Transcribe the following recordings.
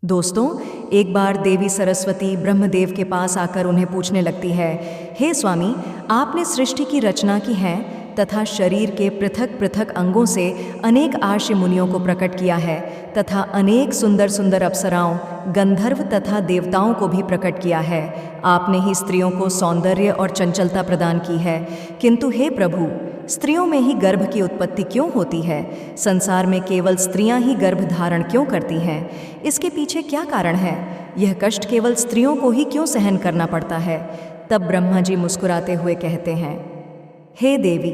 दोस्तों, एक बार देवी सरस्वती ब्रह्मदेव के पास आकर उन्हें पूछने लगती है, हे स्वामी, आपने सृष्टि की रचना की है तथा शरीर के पृथक पृथक अंगों से अनेक आर्षि मुनियों को प्रकट किया है तथा अनेक सुंदर सुंदर अप्सराओं, गंधर्व तथा देवताओं को भी प्रकट किया है। आपने ही स्त्रियों को सौंदर्य और चंचलता प्रदान की है, किंतु हे प्रभु, स्त्रियों में ही गर्भ की उत्पत्ति क्यों होती है? संसार में केवल स्त्रियां ही गर्भ धारण क्यों करती हैं? इसके पीछे क्या कारण है? यह कष्ट केवल स्त्रियों को ही क्यों सहन करना पड़ता है? तब ब्रह्मा जी मुस्कुराते हुए कहते हैं, हे देवी,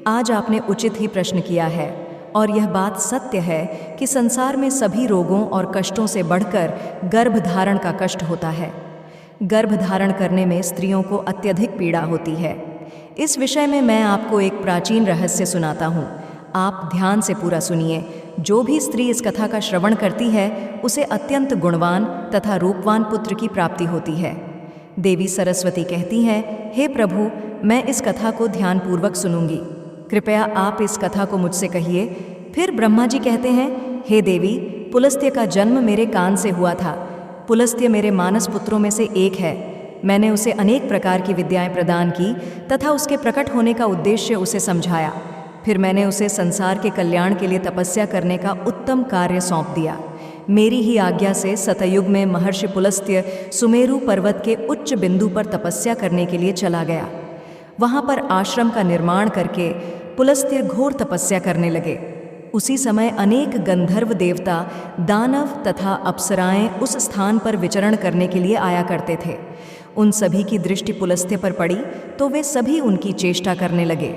आज आपने उचित ही प्रश्न किया है और यह बात सत्य है कि संसार में सभी रोगों और कष्टों से बढ़कर गर्भ धारण का कष्ट होता है। गर्भ धारण करने में स्त्रियों को अत्यधिक पीड़ा होती है। इस विषय में मैं आपको एक प्राचीन रहस्य सुनाता हूँ। आप ध्यान से पूरा सुनिए। जो भी स्त्री इस कथा का श्रवण करती है उसे अत्यंत गुणवान तथा रूपवान पुत्र की प्राप्ति होती है। देवी सरस्वती कहती हैं, हे प्रभु, मैं इस कथा को ध्यानपूर्वक सुनूंगी। कृपया आप इस कथा को मुझसे कहिए। फिर ब्रह्मा जी कहते हैं, हे देवी, पुलस्त्य का जन्म मेरे कान से हुआ था। पुलस्त्य मेरे मानस पुत्रों में से एक है। मैंने उसे अनेक प्रकार की विद्याएं प्रदान की तथा उसके प्रकट होने का उद्देश्य उसे समझाया। फिर मैंने उसे संसार के कल्याण के लिए तपस्या करने का उत्तम कार्य सौंप दिया। मेरी ही आज्ञा से सतयुग में महर्षि पुलस्त्य सुमेरु पर्वत के उच्च बिंदु पर तपस्या करने के लिए चला गया। वहाँ पर आश्रम का निर्माण करके पुलस्त्य घोर तपस्या करने लगे। उसी समय अनेक गंधर्व देवता, दानव तथा अप्सराएं उस स्थान पर विचरण करने के लिए आया करते थे। उन सभी की दृष्टि पुलस्त्य पर पड़ी तो वे सभी उनकी चेष्टा करने लगे।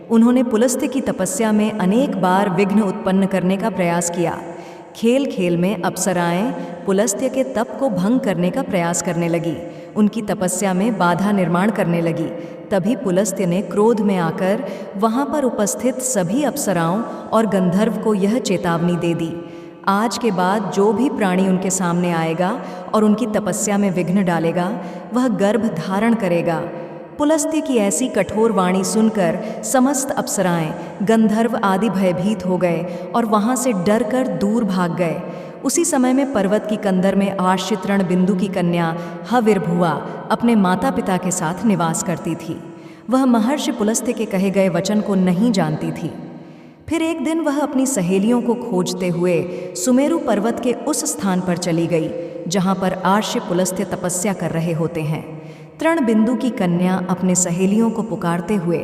उन्होंने पुलस्त्य की तपस्या में अनेक बार विघ्न उत्पन्न करने का प्रयास किया। खेल खेल में अप्सराएं पुलस्त्य के तप को भंग करने का प्रयास करने लगी, उनकी तपस्या में बाधा निर्माण करने लगी। तभी पुलस्त्य ने क्रोध में आकर वहाँ पर उपस्थित सभी अप्सराओं और गंधर्व को यह चेतावनी दे दी, आज के बाद जो भी प्राणी उनके सामने आएगा और उनकी तपस्या में विघ्न डालेगा, वह गर्भ धारण करेगा। पुलस्त्य की ऐसी कठोर वाणी सुनकर समस्त अप्सराएं, गंधर्व आदि भयभीत हो गए और वहाँ से डरकर दूर भाग गए। उसी समय में पर्वत की कंदर में आश्रित रणबिंदु की कन्या हविर्भुआ अपने माता पिता के साथ निवास करती थी। वह महर्षि पुलस्त्य के कहे गए वचन को नहीं जानती थी। फिर एक दिन वह अपनी सहेलियों को खोजते हुए सुमेरु पर्वत के उस स्थान पर चली गई जहाँ पर आर्षि पुलस्त्य तपस्या कर रहे होते हैं। तृणबिंदु की कन्या अपने सहेलियों को पुकारते हुए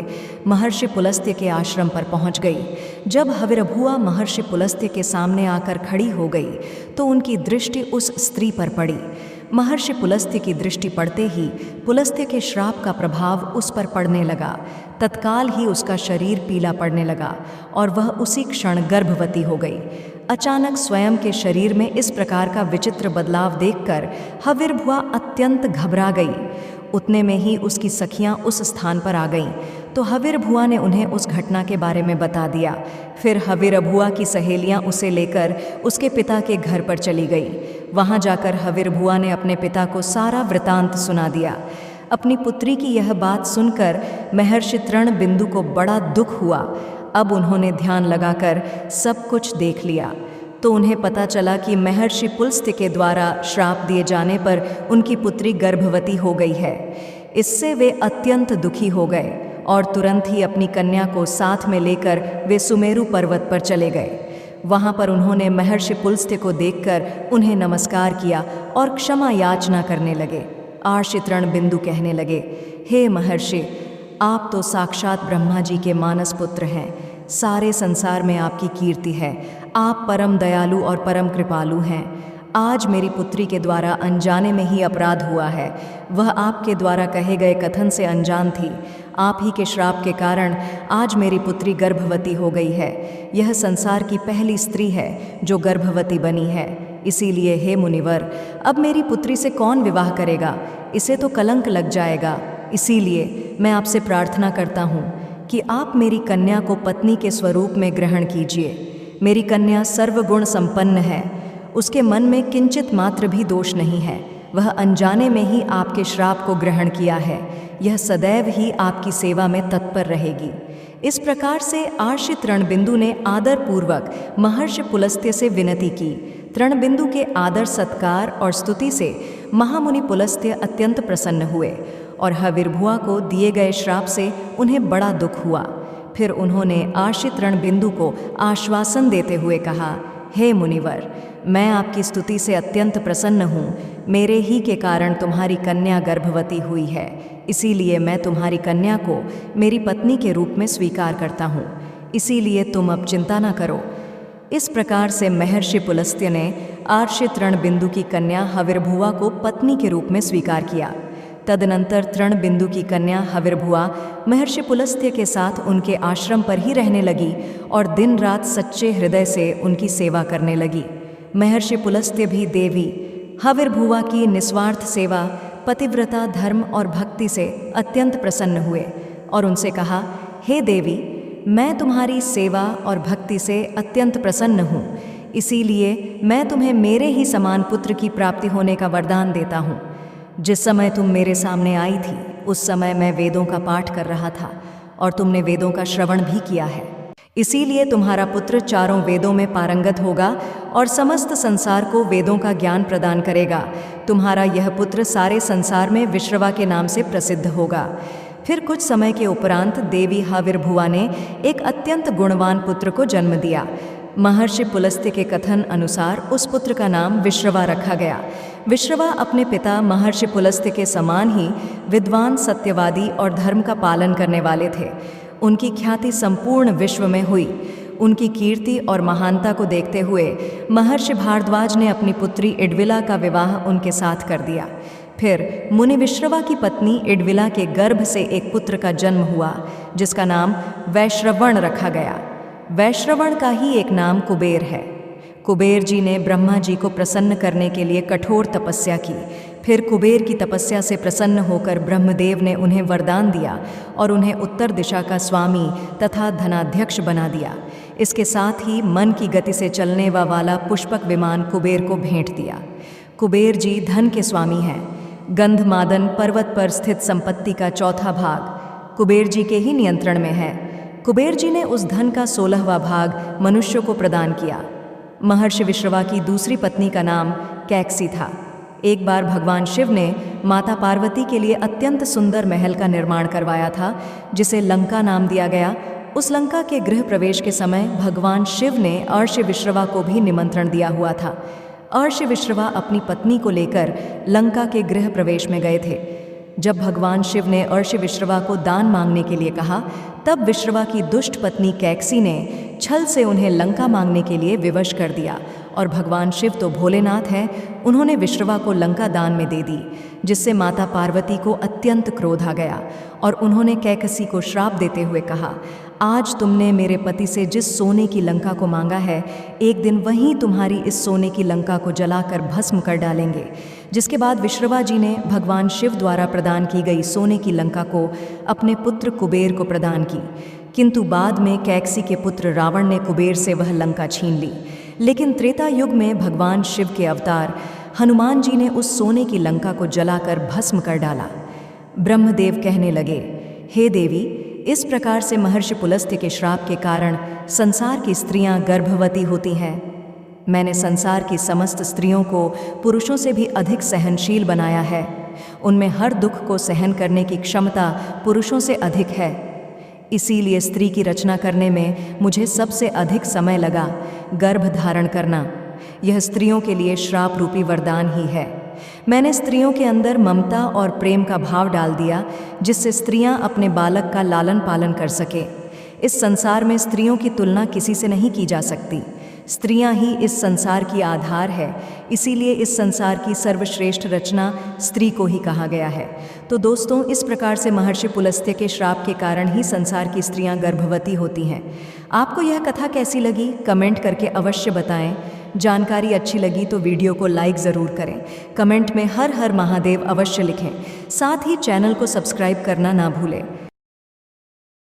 महर्षि पुलस्त्य के आश्रम पर पहुंच गई। जब हविर्भुआ महर्षि पुलस्त्य के सामने आकर खड़ी हो गई तो उनकी दृष्टि उस स्त्री पर पड़ी। महर्षि पुलस्त्य की दृष्टि पड़ते ही पुलस्त्य के श्राप का प्रभाव उस पर पड़ने लगा। तत्काल ही उसका शरीर पीला पड़ने लगा और वह उसी क्षण गर्भवती हो गई। अचानक स्वयं के शरीर में इस प्रकार का विचित्र बदलाव देखकर हविर्भुआ अत्यंत घबरा गई। उतने में ही उसकी सखियां उस स्थान पर आ गईं, तो हविर्भुआ ने उन्हें उस घटना के बारे में बता दिया। फिर हविर्भुआ की सहेलियां उसे लेकर उसके पिता के घर पर चली गई। वहां जाकर हविर्भुआ ने अपने पिता को सारा वृतांत सुना दिया। अपनी पुत्री की यह बात सुनकर महर्षि तृणबिंदु को बड़ा दुख हुआ। अब उन्होंने ध्यान लगाकर सब कुछ देख लिया तो उन्हें पता चला कि महर्षि पुलस्त्य के द्वारा श्राप दिए जाने पर उनकी पुत्री गर्भवती हो गई है। इससे वे अत्यंत दुखी हो गए और तुरंत ही अपनी कन्या को साथ में लेकर वे सुमेरु पर्वत पर चले गए। वहाँ पर उन्होंने महर्षि पुलस्त्य को देखकर उन्हें नमस्कार किया और क्षमा याचना करने लगे। आर्षि तृणबिंदु कहने लगे, हे महर्षि, आप तो साक्षात ब्रह्मा जी के मानस पुत्र हैं। सारे संसार में आपकी कीर्ति है। आप परम दयालु और परम कृपालु हैं। आज मेरी पुत्री के द्वारा अनजाने में ही अपराध हुआ है। वह आपके द्वारा कहे गए कथन से अनजान थी। आप ही के श्राप के कारण आज मेरी पुत्री गर्भवती हो गई है। यह संसार की पहली स्त्री है जो गर्भवती बनी है। इसीलिए हे मुनिवर, अब मेरी पुत्री से कौन विवाह करेगा? इसे तो कलंक लग जाएगा। इसीलिए मैं आपसे प्रार्थना करता हूँ कि आप मेरी कन्या को पत्नी के स्वरूप में ग्रहण कीजिए। मेरी कन्या सर्वगुण संपन्न है। उसके मन में किंचित मात्र भी दोष नहीं है। वह अनजाने में ही आपके श्राप को ग्रहण किया है। यह सदैव ही आपकी सेवा में तत्पर रहेगी। इस प्रकार से आर्षि तृणबिंदु ने आदरपूर्वक महर्षि पुलस्त्य से विनती की तृणबिंदु के आदर सत्कार और स्तुति से महामुनि पुलस्त्य अत्यंत प्रसन्न हुए और हविर्भुआ को दिए गए श्राप से उन्हें बड़ा दुख हुआ। फिर उन्होंने आर्षि तृणबिंदु को आश्वासन देते हुए कहा, हे मुनिवर, मैं आपकी स्तुति से अत्यंत प्रसन्न हूँ। मेरे ही के कारण तुम्हारी कन्या गर्भवती हुई है, इसीलिए मैं तुम्हारी कन्या को मेरी पत्नी के रूप में स्वीकार करता हूँ। इसीलिए तुम अब चिंता न करो। इस प्रकार से महर्षि पुलस्त्य ने आर्षि तृणबिंदु की कन्या हविर्भुआ को पत्नी के रूप में स्वीकार किया। तदनंतर तृणबिंदु की कन्या हविर्भुआ महर्षि पुलस्त्य के साथ उनके आश्रम पर ही रहने लगी और दिन रात सच्चे हृदय से उनकी सेवा करने लगी। महर्षि पुलस्त्य भी देवी हविर्भुआ की निस्वार्थ सेवा, पतिव्रता, धर्म और भक्ति से अत्यंत प्रसन्न हुए और उनसे कहा, हे देवी, मैं तुम्हारी सेवा और भक्ति से अत्यंत प्रसन्न हूँ, इसीलिए मैं तुम्हें मेरे ही समान पुत्र की प्राप्ति होने का वरदान देता हूँ। जिस समय तुम मेरे सामने आई थी उस समय मैं वेदों का पाठ कर रहा था और तुमने वेदों का श्रवण भी किया है। इसीलिए तुम्हारा पुत्र चारों वेदों में पारंगत होगा और समस्त संसार को वेदों का ज्ञान प्रदान करेगा। तुम्हारा यह पुत्र सारे संसार में विश्रवा के नाम से प्रसिद्ध होगा। फिर कुछ समय के उपरांत देवी हविर्भुआ ने एक अत्यंत गुणवान पुत्र को जन्म दिया। महर्षि पुलस्त्य के कथन अनुसार उस पुत्र का नाम विश्रवा रखा गया। विश्रवा अपने पिता महर्षि पुलस्त्य के समान ही विद्वान, सत्यवादी और धर्म का पालन करने वाले थे। उनकी ख्याति संपूर्ण विश्व में हुई। उनकी कीर्ति और महानता को देखते हुए महर्षि भारद्वाज ने अपनी पुत्री इडविला का विवाह उनके साथ कर दिया। फिर मुनि विश्रवा की पत्नी इडविला के गर्भ से एक पुत्र का जन्म हुआ जिसका नाम वैश्रवण रखा गया। वैश्रवण का ही एक नाम कुबेर है। कुबेर जी ने ब्रह्मा जी को प्रसन्न करने के लिए कठोर तपस्या की। फिर कुबेर की तपस्या से प्रसन्न होकर ब्रह्मदेव ने उन्हें वरदान दिया और उन्हें उत्तर दिशा का स्वामी तथा धनाध्यक्ष बना दिया। इसके साथ ही मन की गति से चलने वाला पुष्पक विमान कुबेर को भेंट दिया। कुबेर जी धन के स्वामी हैं। गंधमादन पर्वत पर स्थित संपत्ति का चौथा भाग कुबेर जी के ही नियंत्रण में है। कुबेर जी ने उस धन का 16वां भाग मनुष्यों को प्रदान किया। महर्षि विश्रवा की दूसरी पत्नी का नाम कैकसी था। एक बार भगवान शिव ने माता पार्वती के लिए अत्यंत सुंदर महल का निर्माण करवाया था जिसे लंका नाम दिया गया। उस लंका के गृह प्रवेश के समय भगवान शिव ने अर्षि विश्रवा को भी निमंत्रण दिया हुआ था। अर्षि विश्रवा अपनी पत्नी को लेकर लंका के गृह प्रवेश में गए थे। जब भगवान शिव ने अर्षि विश्रवा को दान मांगने के लिए कहा, तब विश्रवा की दुष्ट पत्नी कैकसी ने छल से उन्हें लंका मांगने के लिए विवश कर दिया और भगवान शिव तो भोलेनाथ हैं, उन्होंने विश्रवा को लंका दान में दे दी, जिससे माता पार्वती को अत्यंत क्रोध आ गया और उन्होंने कैकसी को श्राप देते हुए कहा, आज तुमने मेरे पति से जिस सोने की लंका को मांगा है, एक दिन वहीं तुम्हारी इस सोने की लंका को जलाकर भस्म कर डालेंगे। जिसके बाद विश्रवा जी ने भगवान शिव द्वारा प्रदान की गई सोने की लंका को अपने पुत्र कुबेर को प्रदान की, किंतु बाद में कैकसी के पुत्र रावण ने कुबेर से वह लंका छीन ली। लेकिन त्रेता युग में भगवान शिव के अवतार हनुमान जी ने उस सोने की लंका को जलाकर भस्म कर डाला। ब्रह्मदेव कहने लगे, हे देवी, इस प्रकार से महर्षि पुलस्त्य के श्राप के कारण संसार की स्त्रियां गर्भवती होती हैं। मैंने संसार की समस्त स्त्रियों को पुरुषों से भी अधिक सहनशील बनाया है। उनमें हर दुख को सहन करने की क्षमता पुरुषों से अधिक है। इसीलिए स्त्री की रचना करने में मुझे सबसे अधिक समय लगा। गर्भ धारण करना यह स्त्रियों के लिए श्राप रूपी वरदान ही है। मैंने स्त्रियों के अंदर ममता और प्रेम का भाव डाल दिया, जिससे स्त्रियां अपने बालक का लालन पालन कर सके। इस संसार में स्त्रियों की तुलना किसी से नहीं की जा सकती। स्त्रियां ही इस संसार की आधार है, इसीलिए इस संसार की सर्वश्रेष्ठ रचना स्त्री को ही कहा गया है। तो दोस्तों, इस प्रकार से महर्षि पुलस्त्य के श्राप के कारण ही संसार की स्त्रियां गर्भवती होती हैं। आपको यह कथा कैसी लगी, कमेंट करके अवश्य बताएं। जानकारी अच्छी लगी तो वीडियो को लाइक ज़रूर करें। कमेंट में हर हर महादेव अवश्य लिखें। साथ ही चैनल को सब्सक्राइब करना ना भूलें।